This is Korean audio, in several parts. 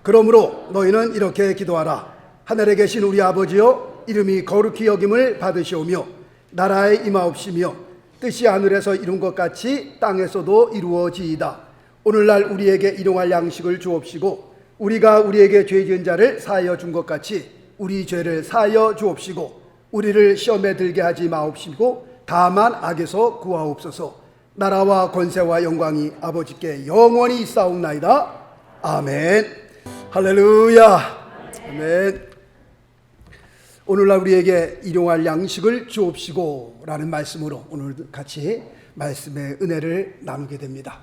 그러므로 너희는 이렇게 기도하라. 하늘에 계신 우리 아버지여, 이름이 거룩히 여김을 받으시오며 나라에 임하옵시며 뜻이 하늘에서 이룬 것 같이 땅에서도 이루어지이다. 오늘날 우리에게 일용할 양식을 주옵시고 우리가 우리에게 죄 지은 자를 사하여 준 것 같이 우리 죄를 사하여 주옵시고 우리를 시험에 들게 하지 마옵시고 다만 악에서 구하옵소서. 나라와 권세와 영광이 아버지께 영원히 있사옵나이다. 아멘. 할렐루야. 아멘. 오늘날 우리에게 일용할 양식을 주옵시고 라는 말씀으로 오늘 같이 말씀의 은혜를 나누게 됩니다.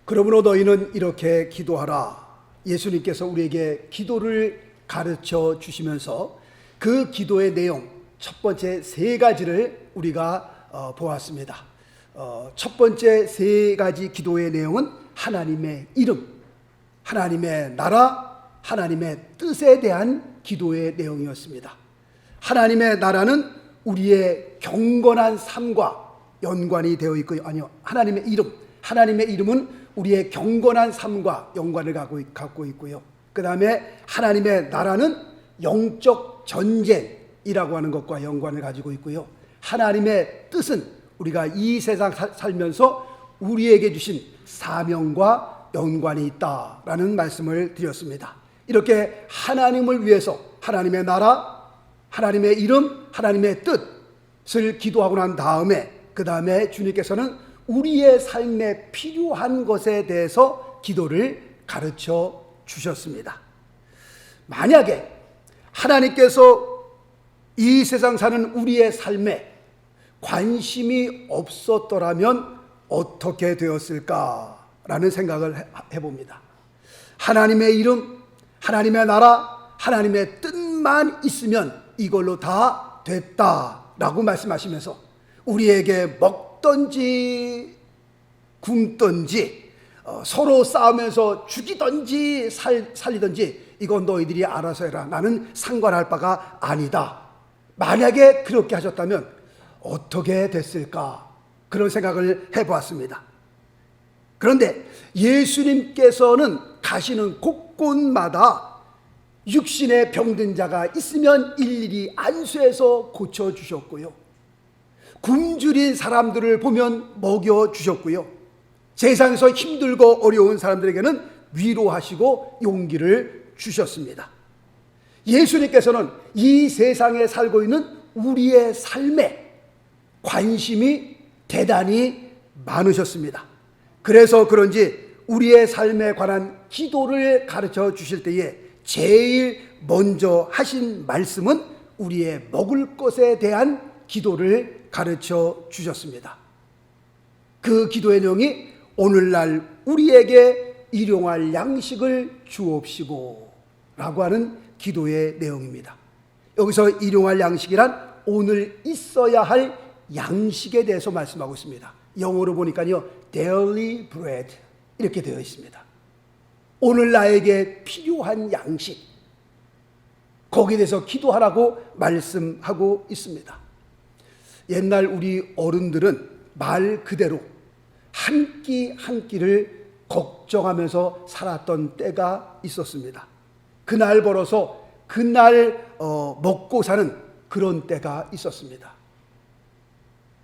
그러므로 너희는 이렇게 기도하라. 예수님께서 우리에게 기도를 가르쳐 주시면서 그 기도의 내용 첫 번째 세 가지를 우리가 보았습니다. 첫 번째 세 가지 기도의 내용은 하나님의 이름, 하나님의 나라, 하나님의 뜻에 대한 기도의 내용이었습니다. 하나님의 나라는 우리의 경건한 삶과 연관이 되어 있고요. 아니요, 하나님의 이름은 우리의 경건한 삶과 연관을 갖고 있고요. 그 다음에 하나님의 나라는 영적 전쟁이라고 하는 것과 연관을 가지고 있고요. 하나님의 뜻은 우리가 이 세상 살면서 우리에게 주신 사명과 연관이 있다라는 말씀을 드렸습니다. 이렇게 하나님을 위해서 하나님의 나라, 하나님의 이름, 하나님의 뜻을 기도하고 난 다음에 그 다음에 주님께서는 우리의 삶에 필요한 것에 대해서 기도를 가르쳐 주셨습니다. 만약에 하나님께서 이 세상 사는 우리의 삶에 관심이 없었더라면 어떻게 되었을까라는 생각을 해봅니다. 하나님의 이름, 하나님의 나라, 하나님의 뜻만 있으면 이걸로 다 됐다라고 말씀하시면서 우리에게 먹든지 굶든지 서로 싸우면서 죽이든지 살리든지 이건 너희들이 알아서 해라. 나는 상관할 바가 아니다. 만약에 그렇게 하셨다면 어떻게 됐을까? 그런 생각을 해보았습니다. 그런데 예수님께서는 가시는 곳곳마다 육신에 병든 자가 있으면 일일이 안수해서 고쳐주셨고요. 굶주린 사람들을 보면 먹여주셨고요. 세상에서 힘들고 어려운 사람들에게는 위로하시고 용기를 주셨습니다. 예수님께서는 이 세상에 살고 있는 우리의 삶에 관심이 대단히 많으셨습니다. 그래서 그런지 우리의 삶에 관한 기도를 가르쳐 주실 때에 제일 먼저 하신 말씀은 우리의 먹을 것에 대한 기도를 가르쳐 주셨습니다. 그 기도의 내용이 오늘날 우리에게 일용할 양식을 주옵시고 라고 하는 기도의 내용입니다. 여기서 일용할 양식이란 오늘 있어야 할 양식에 대해서 말씀하고 있습니다. 영어로 보니까요, daily bread 이렇게 되어 있습니다. 오늘 나에게 필요한 양식, 거기에 대해서 기도하라고 말씀하고 있습니다. 옛날 우리 어른들은 말 그대로 한 끼 한 끼를 걱정하면서 살았던 때가 있었습니다. 그날 벌어서 그날 먹고 사는 그런 때가 있었습니다.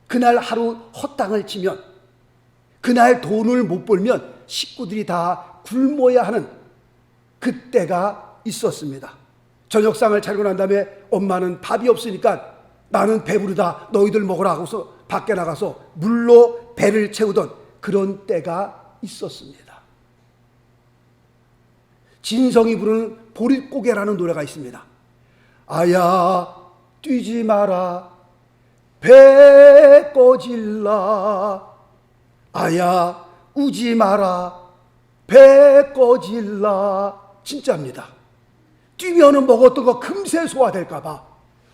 그날 하루 헛땅을 치면, 그날 돈을 못 벌면 식구들이 다 굶어야 하는 그때가 있었습니다. 저녁상을 차리고 난 다음에 엄마는 밥이 없으니까 나는 배부르다, 너희들 먹으라 하고서 밖에 나가서 물로 배를 채우던 그런 때가 있었습니다. 진성이 부르는 보릿고개라는 노래가 있습니다. 아야 뛰지 마라 배 꺼질라, 아야 우지 마라 배 꺼질라. 진짜입니다. 뛰면은 먹었던 거 금세 소화될까봐,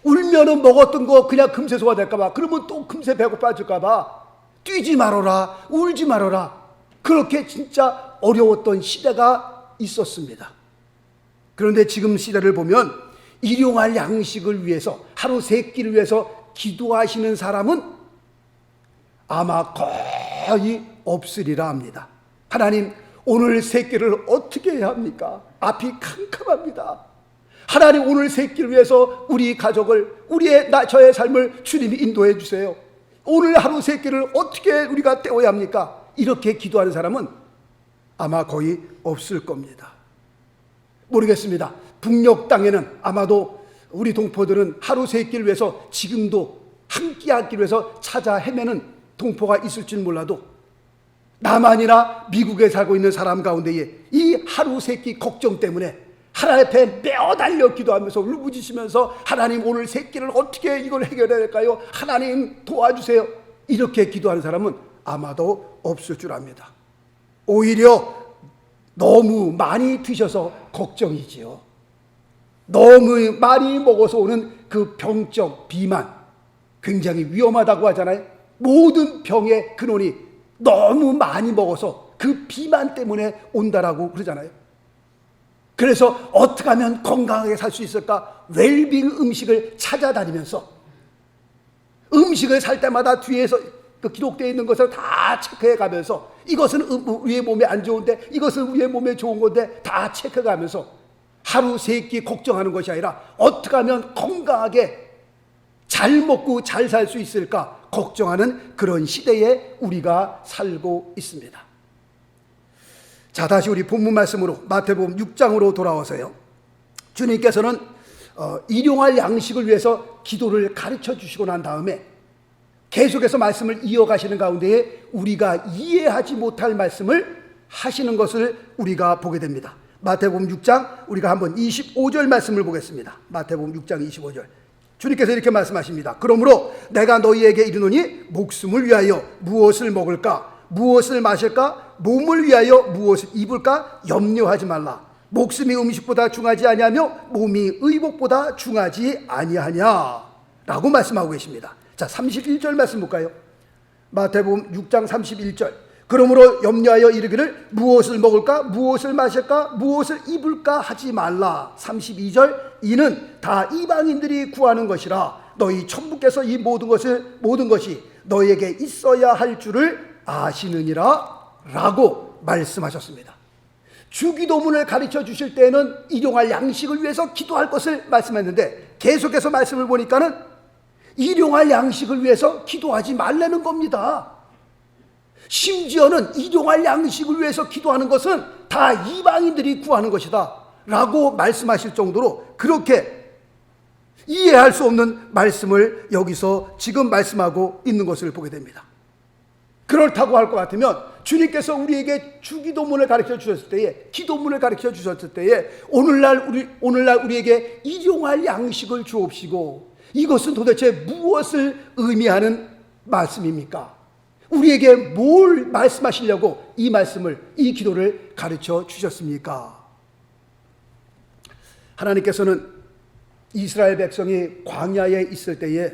울면은 먹었던 거 그냥 금세 소화될까봐, 그러면 또 금세 배고파질까봐 뛰지 말아라, 울지 말아라. 그렇게 진짜 어려웠던 시대가 있었습니다. 그런데 지금 시대를 보면 일용할 양식을 위해서, 하루 세 끼를 위해서 기도하시는 사람은 아마 거의 없으리라 합니다. 하나님, 오늘 세 끼를 어떻게 해야 합니까? 앞이 캄캄합니다. 하나님, 오늘 세 끼를 위해서 우리 가족을, 저의 삶을 주님이 인도해 주세요. 오늘 하루 세 끼를 어떻게 우리가 때워야 합니까? 이렇게 기도하는 사람은 아마 거의 없을 겁니다. 모르겠습니다. 북녘 땅에는 아마도 우리 동포들은 하루 세 끼를 위해서 지금도 한 끼 한 끼를 위해서 찾아 헤매는 동포가 있을지는 몰라도, 남한이나 미국에 살고 있는 사람 가운데에 이 하루 세 끼 걱정 때문에 하나님 앞에 매어달려 기도하면서 울부짖으면서, 하나님, 오늘 세 끼를 어떻게 이걸 해결해야 할까요? 하나님 도와주세요. 이렇게 기도하는 사람은 아마도 없을 줄 압니다. 오히려 너무 많이 드셔서 걱정이지요. 너무 많이 먹어서 오는 그 병적 비만, 굉장히 위험하다고 하잖아요. 모든 병의 근원이 너무 많이 먹어서 그 비만 때문에 온다라고 그러잖아요. 그래서 어떻게 하면 건강하게 살 수 있을까? 웰빙 음식을 찾아다니면서, 음식을 살 때마다 뒤에서 그 기록되어 있는 것을 다 체크해 가면서, 이것은 우리의 몸에 안 좋은데, 이것은 우리의 몸에 좋은 건데 다 체크해 가면서 하루 세 끼 걱정하는 것이 아니라 어떻게 하면 건강하게 잘 먹고 잘 살 수 있을까 걱정하는 그런 시대에 우리가 살고 있습니다. 자, 다시 우리 본문 말씀으로 마태복음 6장으로 돌아와서요, 주님께서는 일용할 양식을 위해서 기도를 가르쳐 주시고 난 다음에 계속해서 말씀을 이어가시는 가운데에 우리가 이해하지 못할 말씀을 하시는 것을 우리가 보게 됩니다. 마태복음 6장 우리가 한번 25절 말씀을 보겠습니다. 마태복음 6장 25절. 주님께서 이렇게 말씀하십니다. 그러므로 내가 너희에게 이르노니 목숨을 위하여 무엇을 먹을까, 무엇을 마실까, 몸을 위하여 무엇을 입을까 염려하지 말라. 목숨이 음식보다 중하지 아니하며 몸이 의복보다 중하지 아니하냐 라고 말씀하고 계십니다. 자, 31절 말씀 볼까요? 마태복음 6장 31절. 그러므로 염려하여 이르기를 무엇을 먹을까, 무엇을 마실까, 무엇을 입을까 하지 말라. 32절. 이는 다 이방인들이 구하는 것이라 너희 천부께서 이 모든 것이 너희에게 있어야 할 줄을 아시느니라 라고 말씀하셨습니다. 주기도문을 가르쳐 주실 때는 일용할 양식을 위해서 기도할 것을 말씀했는데, 계속해서 말씀을 보니까는 일용할 양식을 위해서 기도하지 말라는 겁니다. 심지어는 일용할 양식을 위해서 기도하는 것은 다 이방인들이 구하는 것이다 라고 말씀하실 정도로, 그렇게 이해할 수 없는 말씀을 여기서 지금 말씀하고 있는 것을 보게 됩니다. 그렇다고 할 것 같으면 주님께서 우리에게 주기도문을 가르쳐 주셨을 때에, 기도문을 가르쳐 주셨을 때에 오늘날 우리에게 일용할 양식을 주옵시고, 이것은 도대체 무엇을 의미하는 말씀입니까? 우리에게 뭘 말씀하시려고 이 기도를 가르쳐 주셨습니까? 하나님께서는 이스라엘 백성이 광야에 있을 때에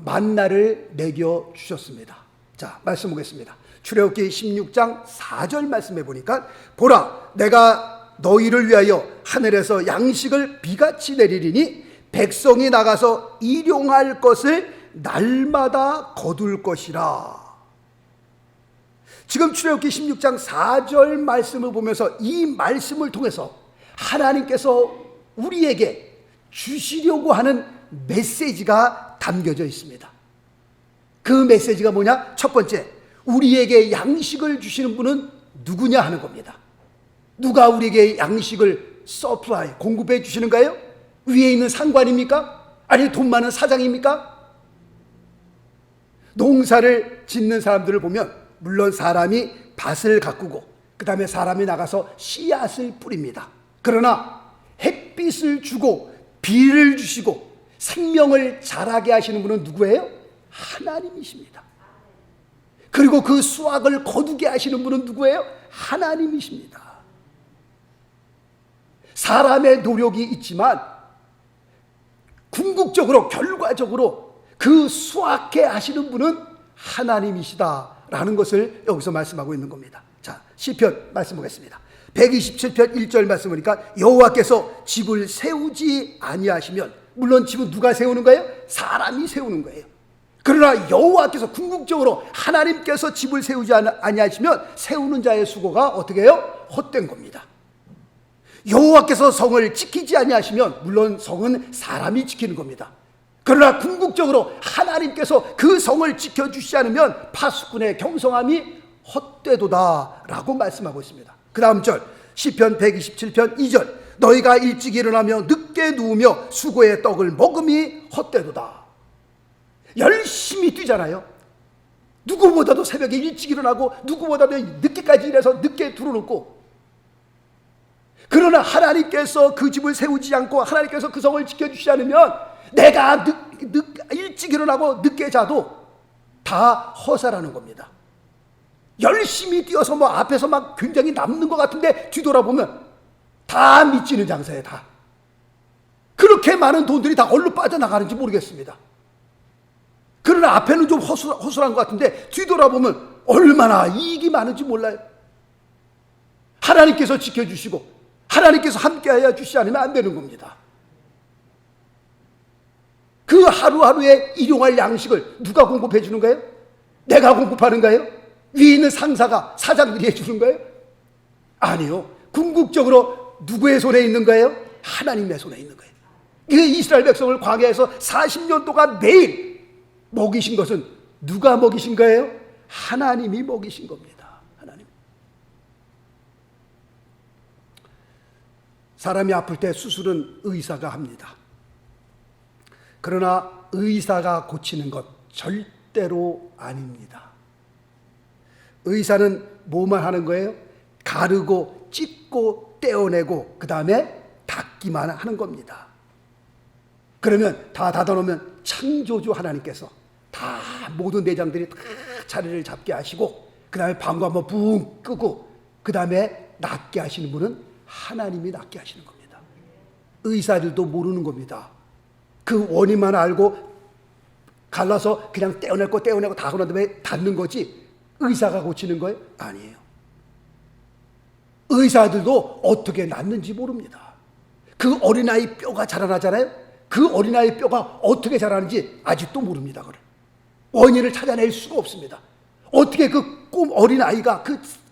만나를 먹여 주셨습니다. 자, 말씀 보겠습니다. 출애굽기 16장 4절 말씀해 보니까, 보라, 내가 너희를 위하여 하늘에서 양식을 비같이 내리리니 백성이 나가서 일용할 것을 날마다 거둘 것이라. 지금 출애굽기 16장 4절 말씀을 보면서 이 말씀을 통해서 하나님께서 우리에게 주시려고 하는 메시지가 담겨져 있습니다. 그 메시지가 뭐냐? 첫 번째, 우리에게 양식을 주시는 분은 누구냐 하는 겁니다. 누가 우리에게 양식을 공급해 주시는가요? 위에 있는 상관입니까? 아니, 돈 많은 사장입니까? 농사를 짓는 사람들을 보면 물론 사람이 밭을 가꾸고 그 다음에 사람이 나가서 씨앗을 뿌립니다. 그러나 햇빛을 주고 비를 주시고 생명을 자라게 하시는 분은 누구예요? 하나님이십니다. 그리고 그 수확을 거두게 하시는 분은 누구예요? 하나님이십니다. 사람의 노력이 있지만 궁극적으로, 결과적으로 그 수확해 하시는 분은 하나님이시다라는 것을 여기서 말씀하고 있는 겁니다. 자, 시편 말씀 보겠습니다. 127편 1절 말씀 보니까, 여호와께서 집을 세우지 아니하시면, 물론 집은 누가 세우는 거예요? 사람이 세우는 거예요. 그러나 여호와께서 궁극적으로 하나님께서 집을 세우지 아니하시면 세우는 자의 수고가 어떻게 해요? 헛된 겁니다. 여호와께서 성을 지키지 아니하시면 물론 성은 사람이 지키는 겁니다. 그러나 궁극적으로 하나님께서 그 성을 지켜주시지 않으면 파수꾼의 경성함이 헛되도다 라고 말씀하고 있습니다. 그 다음 절 시편 127편 2절 너희가 일찍 일어나며 늦게 누우며 수고의 떡을 먹음이 헛되도다. 열심히 뛰잖아요. 누구보다도 새벽에 일찍 일어나고 누구보다도 늦게까지 일해서 늦게 들어놓고, 그러나 하나님께서 그 집을 세우지 않고 하나님께서 그 성을 지켜주시지 않으면 내가 일찍 일어나고 늦게 자도 다 허사라는 겁니다. 열심히 뛰어서 뭐 앞에서 막 굉장히 남는 것 같은데 뒤돌아보면 다 미치는 장사에 다. 그렇게 많은 돈들이 다 어디로 빠져나가는지 모르겠습니다. 그러나 앞에는 좀 허술한 것 같은데 뒤돌아보면 얼마나 이익이 많은지 몰라요. 하나님께서 지켜주시고 하나님께서 함께하여 주시지 않으면 안 되는 겁니다. 그 하루하루의 일용할 양식을 누가 공급해 주는 거예요? 내가 공급하는 거예요? 위에 있는 상사가, 사장들이 해주는 거예요? 아니요. 궁극적으로 누구의 손에 있는 거예요? 하나님의 손에 있는 거예요. 이스라엘 백성을 광야에서 40년 동안 매일 먹이신 것은 누가 먹이신 거예요? 하나님이 먹이신 겁니다. 하나님. 사람이 아플 때 수술은 의사가 합니다. 그러나 의사가 고치는 것 절대로 아닙니다. 의사는 뭐만 하는 거예요? 가르고 찢고 떼어내고 그 다음에 닦기만 하는 겁니다. 그러면 다 닫아놓으면 창조주 하나님께서 다 모든 내장들이 다 자리를 잡게 하시고 그 다음에 방구 한번 붕 끄고 그 다음에 낫게 하시는 분은 하나님이 낫게 하시는 겁니다. 의사들도 모르는 겁니다. 그 원인만 알고 갈라서 그냥 떼어내고 다 하고 난 다음에 닫는 거지 의사가 고치는 거예요? 아니에요. 의사들도 어떻게 낫는지 모릅니다. 그 어린아이 뼈가 자라나잖아요. 그 어린아이 뼈가 어떻게 자라는지 아직도 모릅니다. 그걸 원인을 찾아낼 수가 없습니다. 어떻게 그 꿈 어린아이가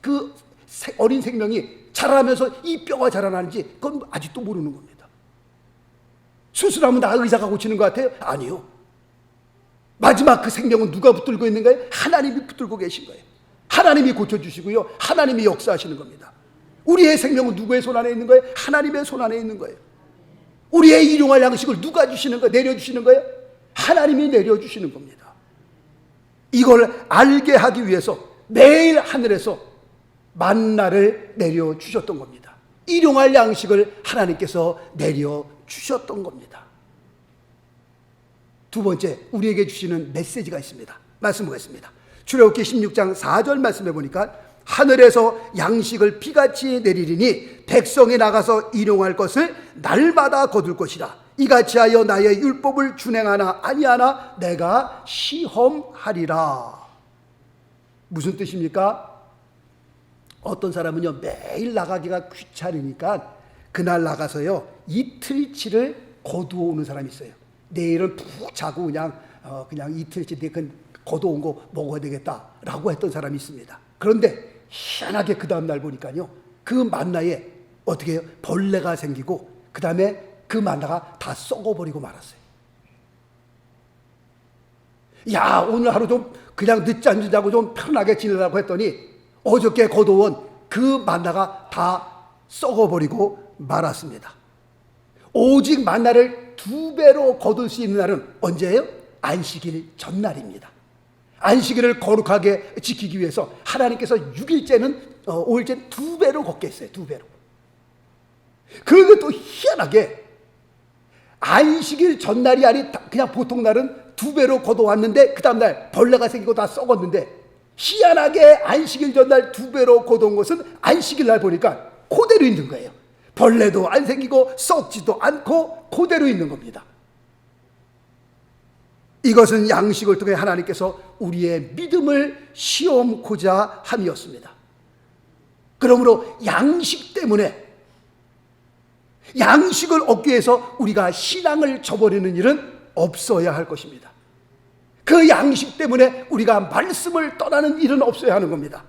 그 어린 생명이 자라면서 이 뼈가 자라나는지 그건 아직도 모르는 겁니다. 수술하면 다 의사가 고치는 것 같아요? 아니요. 마지막 그 생명은 누가 붙들고 있는 거예요? 하나님이 붙들고 계신 거예요. 하나님이 고쳐주시고요. 하나님이 역사하시는 겁니다. 우리의 생명은 누구의 손 안에 있는 거예요? 하나님의 손 안에 있는 거예요. 우리의 일용할 양식을 누가 주시는 거예요? 내려주시는 거예요? 하나님이 내려주시는 겁니다. 이걸 알게 하기 위해서 매일 하늘에서 만나를 내려주셨던 겁니다. 일용할 양식을 하나님께서 내려주셨던 겁니다. 두 번째, 우리에게 주시는 메시지가 있습니다. 말씀 보겠습니다. 출애굽기 16장 4절 말씀해 보니까 하늘에서 양식을 비같이 내리리니 백성이 나가서 일용할 것을 날마다 거둘 것이라. 이같이 하여 나의 율법을 준행하나 아니하나 내가 시험하리라. 무슨 뜻입니까? 어떤 사람은요 매일 나가기가 귀찮으니까 그날 나가서요 이틀치를 거두어 오는 사람이 있어요. 내일은 푹 자고 그냥 이틀치 거둬온 거 먹어야 되겠다라고 했던 사람이 있습니다. 그런데 희한하게 그 다음날 보니까요 그 만나에 어떻게 해요? 벌레가 생기고 그 다음에 그 만나가 다 썩어버리고 말았어요. 야, 오늘 하루 좀 그냥 늦잠 자고 좀 편하게 지내라고 했더니 어저께 거둬온 그 만나가 다 썩어버리고 말았습니다. 오직 만나를 2배로 거둘 수 있는 날은 언제예요? 안식일 전날입니다. 안식일을 거룩하게 지키기 위해서 하나님께서 6일째는 5일째는 2배로 걷게 했어요. 2배로. 그것도 희한하게 안식일 전날이 아닌 그냥 보통 날은 2배로 걷어왔는데 그 다음날 벌레가 생기고 다 썩었는데 희한하게 안식일 전날 2배로 걷어온 것은 안식일 날 보니까 그대로 있는 거예요. 벌레도 안 생기고 썩지도 않고 그대로 있는 겁니다. 이것은 양식을 통해 하나님께서 우리의 믿음을 시험고자 함이었습니다. 그러므로 양식 때문에 양식을 얻기 위해서 우리가 신앙을 저버리는 일은 없어야 할 것입니다. 그 양식 때문에 우리가 말씀을 떠나는 일은 없어야 하는 겁니다.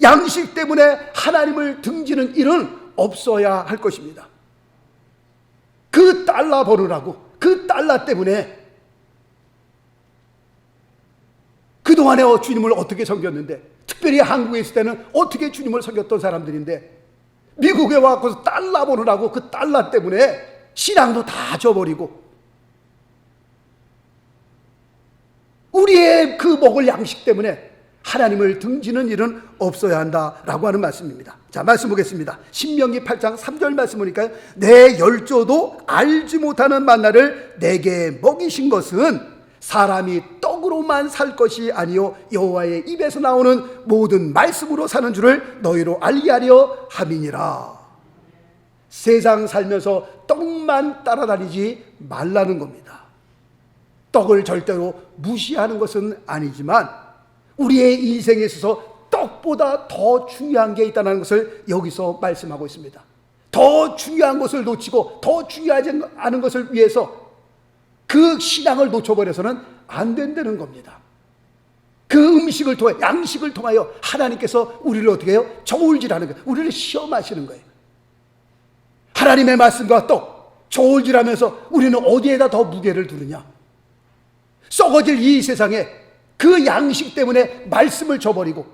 양식 때문에 하나님을 등지는 일은 없어야 할 것입니다. 그 달러 버느라고, 그 달러 때문에 그동안에 주님을 어떻게 섬겼는데, 특별히 한국에 있을 때는 어떻게 주님을 섬겼던 사람들인데, 미국에 와서 달러 버느라고 그 달러 때문에 신앙도 다 져버리고, 우리의 그 먹을 양식 때문에 하나님을 등지는 일은 없어야 한다라고 하는 말씀입니다. 자, 말씀 보겠습니다. 신명기 8장 3절 말씀 보니까, 내 열조도 알지 못하는 만나를 내게 먹이신 것은 사람이 떡으로만 살 것이 아니요 여호와의 입에서 나오는 모든 말씀으로 사는 줄을 너희로 알게 하려 함이니라. 세상 살면서 떡만 따라다니지 말라는 겁니다. 떡을 절대로 무시하는 것은 아니지만 우리의 인생에 있어서 떡보다 더 중요한 게 있다는 것을 여기서 말씀하고 있습니다. 더 중요한 것을 놓치고 더 중요하지 않은 것을 위해서 그 신앙을 놓쳐버려서는 안 된다는 겁니다. 그 음식을 통해, 양식을 통하여 하나님께서 우리를 어떻게 해요? 저울질하는 거예요. 우리를 시험하시는 거예요. 하나님의 말씀과 떡, 저울질하면서 우리는 어디에다 더 무게를 두느냐? 썩어질 이 세상에 그 양식 때문에 말씀을 저버리고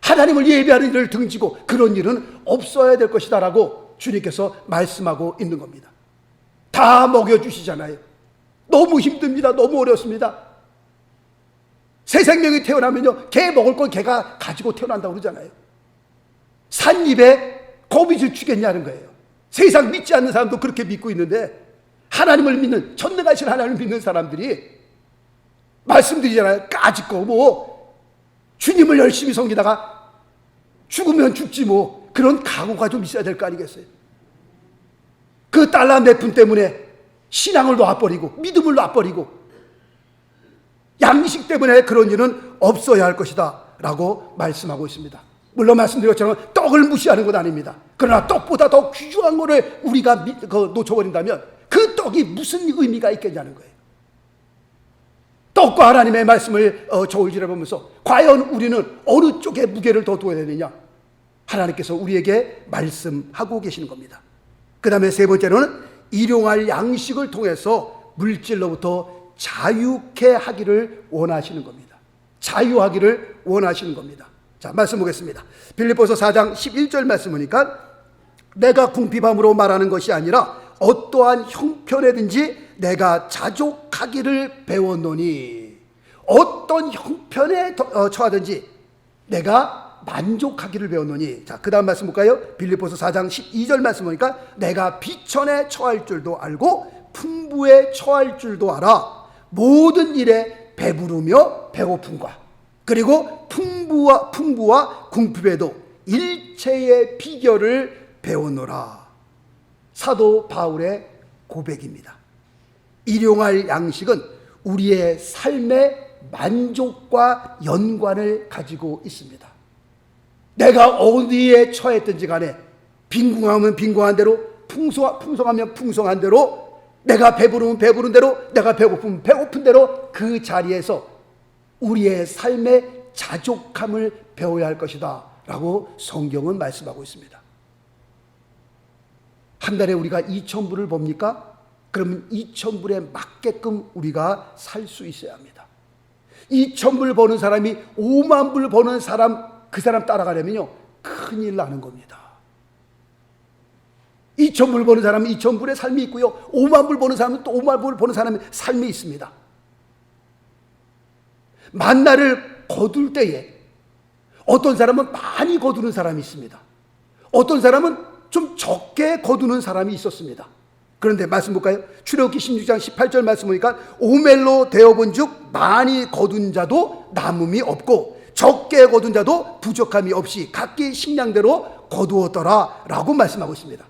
하나님을 예배하는 일을 등지고 그런 일은 없어야 될 것이다 라고 주님께서 말씀하고 있는 겁니다. 다 먹여주시잖아요. 너무 힘듭니다. 너무 어렵습니다. 새 생명이 태어나면요, 개 먹을 건 개가 가지고 태어난다고 그러잖아요. 산입에 거미줄 주겠냐는 거예요. 세상 믿지 않는 사람도 그렇게 믿고 있는데, 하나님을 믿는, 전능하신 하나님을 믿는 사람들이 말씀드리잖아요. 까짓거 뭐 주님을 열심히 섬기다가 죽으면 죽지 뭐, 그런 각오가 좀 있어야 될 거 아니겠어요? 그 달러 몇 푼 때문에 신앙을 놔버리고 믿음을 놔버리고 양식 때문에 그런 일은 없어야 할 것이다 라고 말씀하고 있습니다. 물론 말씀드린 것처럼 떡을 무시하는 건 아닙니다. 그러나 떡보다 더 귀중한 것을 우리가 놓쳐버린다면 그 떡이 무슨 의미가 있겠냐는 거예요. 떡과 하나님의 말씀을 저울질해 보면서 과연 우리는 어느 쪽에 무게를 더 둬야 되느냐? 하나님께서 우리에게 말씀하고 계시는 겁니다. 그 다음에 세 번째로는 일용할 양식을 통해서 물질로부터 자유케 하기를 원하시는 겁니다. 자유하기를 원하시는 겁니다. 자, 말씀 보겠습니다. 빌립보서 4장 11절 말씀 보니까, 내가 궁핍함으로 말하는 것이 아니라 어떠한 형편에든지 내가 자족하기를 배웠노니, 어떤 형편에 처하든지 내가 만족하기를 배웠노니. 자, 그 다음 말씀 볼까요? 빌립보서 4장 12절 말씀 보니까, 내가 비천에 처할 줄도 알고 풍부에 처할 줄도 알아. 모든 일에 배부르며 배고픔과 그리고 풍부와 궁핍에도 일체의 비결을 배웠노라. 사도 바울의 고백입니다. 일용할 양식은 우리의 삶의 만족과 연관을 가지고 있습니다. 내가 어디에 처했든지 간에 빈궁하면 빈궁한 대로, 풍성하면 풍성한 대로, 내가 배부르면 배부른 대로, 내가 배고프면 배고픈 대로 그 자리에서 우리의 삶의 자족함을 배워야 할 것이다 라고 성경은 말씀하고 있습니다. 한 달에 우리가 2,000불을 법니까? 그러면 2,000불에 맞게끔 우리가 살 수 있어야 합니다. 2,000불 버는 사람이 5만 불 버는 사람, 그 사람 따라가려면요 큰일 나는 겁니다. 2,000불 버는 사람은 2,000불의 삶이 있고요, 5만 불 버는 사람은 또 5만 불 버는 사람의 삶이 있습니다. 만나를 거둘 때에 어떤 사람은 많이 거두는 사람이 있습니다. 어떤 사람은 좀 적게 거두는 사람이 있었습니다. 그런데 말씀 볼까요? 출애굽기 16장 18절 말씀 보니까, 오멜로 되어본 즉 많이 거둔 자도 남음이 없고 적게 거둔 자도 부족함이 없이 각기 식량대로 거두었더라 라고 말씀하고 있습니다.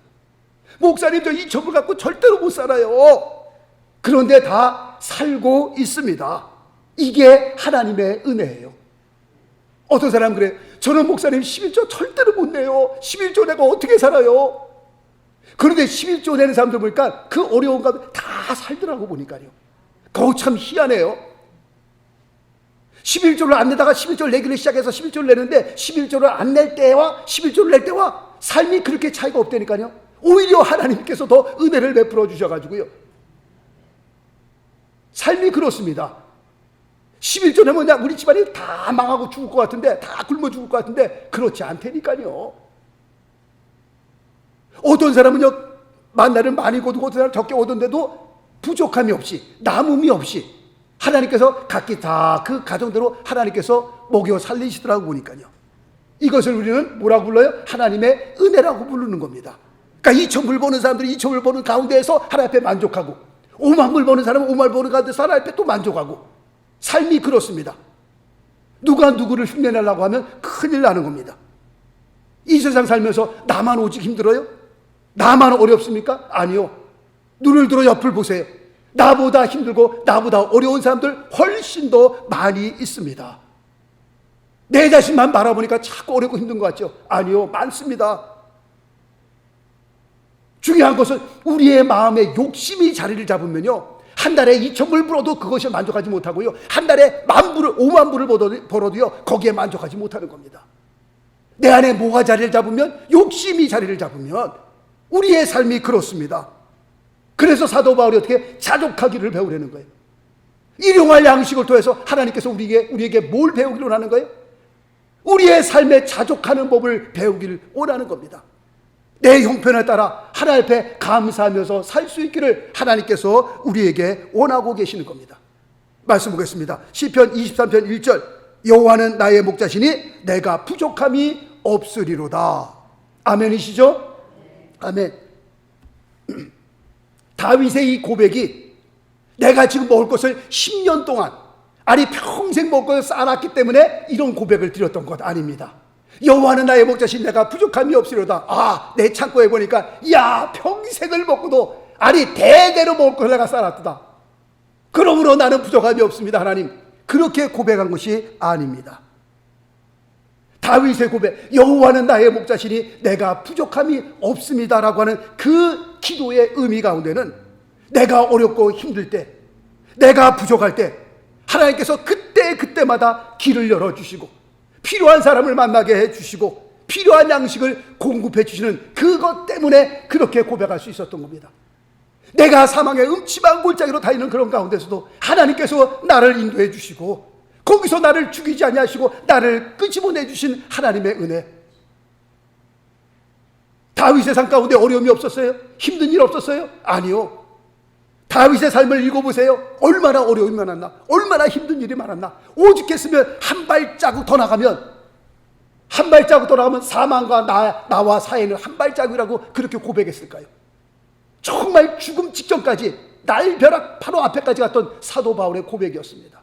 목사님, 저 2,000불 갖고 절대로 못 살아요. 그런데 다 살고 있습니다. 이게 하나님의 은혜예요. 어떤 사람은 그래요. 저는 목사님 11조 절대로 못 내요. 11조 내가 어떻게 살아요? 그런데 11조 내는 사람들 보니까 그 어려운 가운데 다 살더라고 보니까요. 그거 참 희한해요. 11조를 안 내다가 11조를 내기를 시작해서 11조를 내는데 11조를 안 낼 때와 11조를 낼 때와 삶이 그렇게 차이가 없다니까요. 오히려 하나님께서 더 은혜를 베풀어 주셔가지고요. 삶이 그렇습니다. 11조 내면 그냥 우리 집안이 다 망하고 죽을 것 같은데, 다 굶어 죽을 것 같은데 그렇지 않다니까요. 어떤 사람은요, 만나를 많이 거두고 어떤 사람 적게 얻은데도 부족함이 없이, 남음이 없이 하나님께서 각기 다 그 가정대로 하나님께서 먹여 살리시더라고 보니까요. 이것을 우리는 뭐라고 불러요? 하나님의 은혜라고 부르는 겁니다. 그러니까 2,000불 버는 사람들이 2,000불 버는 가운데에서 하나님 앞에 만족하고, 50,000불 버는 사람은 50,000불 버는 가운데서 하나님 앞에 또 만족하고, 삶이 그렇습니다. 누가 누구를 흉내내려고 하면 큰일 나는 겁니다. 이 세상 살면서 나만 오직 힘들어요? 나만 어렵습니까? 아니요. 눈을 들어 옆을 보세요. 나보다 힘들고 나보다 어려운 사람들 훨씬 더 많이 있습니다. 내 자신만 바라보니까 자꾸 어렵고 힘든 것 같죠? 아니요, 많습니다. 중요한 것은 우리의 마음에 욕심이 자리를 잡으면요, 한 달에 2,000불 벌어도 그것이 만족하지 못하고요, 한 달에 10,000불을 50,000불을 벌어도요 거기에 만족하지 못하는 겁니다. 내 안에 뭐가 자리를 잡으면, 욕심이 자리를 잡으면 우리의 삶이 그렇습니다. 그래서 사도 바울이 어떻게 자족하기를 배우려는 거예요. 일용할 양식을 통해서 하나님께서 우리에게 뭘 배우기를 원하는 거예요? 우리의 삶에 자족하는 법을 배우기를 원하는 겁니다. 내 형편에 따라 하나님 앞에 감사하면서 살 수 있기를 하나님께서 우리에게 원하고 계시는 겁니다. 말씀 보겠습니다. 시편 23편 1절, 여호와는 나의 목자시니 내가 부족함이 없으리로다. 아멘이시죠? 아멘. 다윗의 이 고백이 내가 지금 먹을 것을 10년 동안, 아니 평생 먹을 것을 쌓아놨기 때문에 이런 고백을 드렸던 것 아닙니다. 여호와는 나의 목자신 내가 부족함이 없으리로다. 아, 내 창고에 보니까 야, 평생을 먹고도, 아니 대대로 먹을 것을 내가 쌓아놨다. 그러므로 나는 부족함이 없습니다. 하나님, 그렇게 고백한 것이 아닙니다. 다윗의 고백, 여호와는 나의 목자시니 내가 부족함이 없습니다라고 하는 그 기도의 의미 가운데는 내가 어렵고 힘들 때, 내가 부족할 때 하나님께서 그때마다 길을 열어주시고 필요한 사람을 만나게 해주시고 필요한 양식을 공급해 주시는 그것 때문에 그렇게 고백할 수 있었던 겁니다. 내가 사망의 음침한 골짜기로 다니는 그런 가운데서도 하나님께서 나를 인도해 주시고 거기서 나를 죽이지 아니하시고 나를 끄집어내 주신 하나님의 은혜. 다윗의 삶 가운데 어려움이 없었어요? 힘든 일 없었어요? 아니요. 다윗의 삶을 읽어보세요. 얼마나 어려움이 많았나, 얼마나 힘든 일이 많았나. 오죽했으면 한 발자국 더 나가면 사망과 나와 사이는 한 발자국이라고 그렇게 고백했을까요? 정말 죽음 직전까지 날벼락 바로 앞에까지 갔던 사도 바울의 고백이었습니다.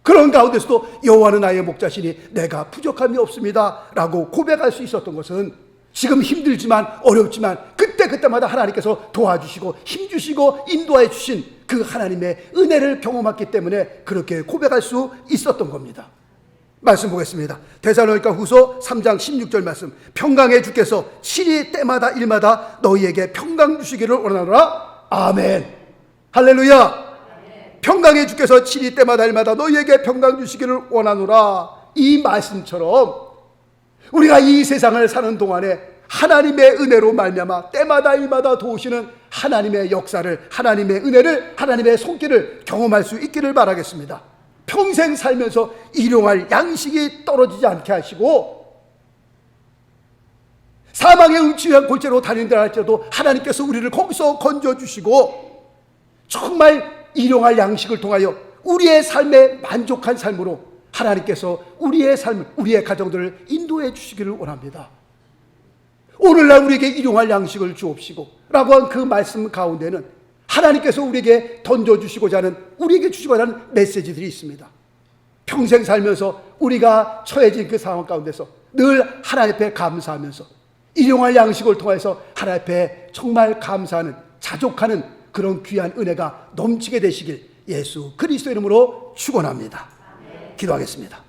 그런 가운데서도 여호와는 나의 목자시니 내가 부족함이 없습니다 라고 고백할 수 있었던 것은 지금 힘들지만 어렵지만 그때마다 하나님께서 도와주시고 힘주시고 인도해 주신 그 하나님의 은혜를 경험했기 때문에 그렇게 고백할 수 있었던 겁니다. 말씀 보겠습니다. 데살로니가 후서 3장 16절 말씀, 평강의 주께서 친히 때마다 일마다 너희에게 평강 주시기를 원하노라. 아멘. 할렐루야. 평강의 주께서 친히 때마다 일마다 너희에게 평강 주시기를 원하노라. 이 말씀처럼 우리가 이 세상을 사는 동안에 하나님의 은혜로 말미암아 때마다 일마다 도우시는 하나님의 역사를, 하나님의 은혜를, 하나님의 손길을 경험할 수 있기를 바라겠습니다. 평생 살면서 일용할 양식이 떨어지지 않게 하시고 사망의 음침한 골짜기로 다닌다 할지라도 하나님께서 우리를 거기서 건져주시고 정말 일용할 양식을 통하여 우리의 삶에 만족한 삶으로 하나님께서 우리의 삶을, 우리의 가정들을 인도해 주시기를 원합니다. 오늘날 우리에게 일용할 양식을 주옵시고 라고 한 그 말씀 가운데는 하나님께서 우리에게 던져주시고자 하는, 우리에게 주시고자 하는 메시지들이 있습니다. 평생 살면서 우리가 처해진 그 상황 가운데서 늘 하나님 앞에 감사하면서 일용할 양식을 통해서 하나님 앞에 정말 감사하는, 자족하는 그런 귀한 은혜가 넘치게 되시길 예수 그리스도 이름으로 축원합니다. 기도하겠습니다.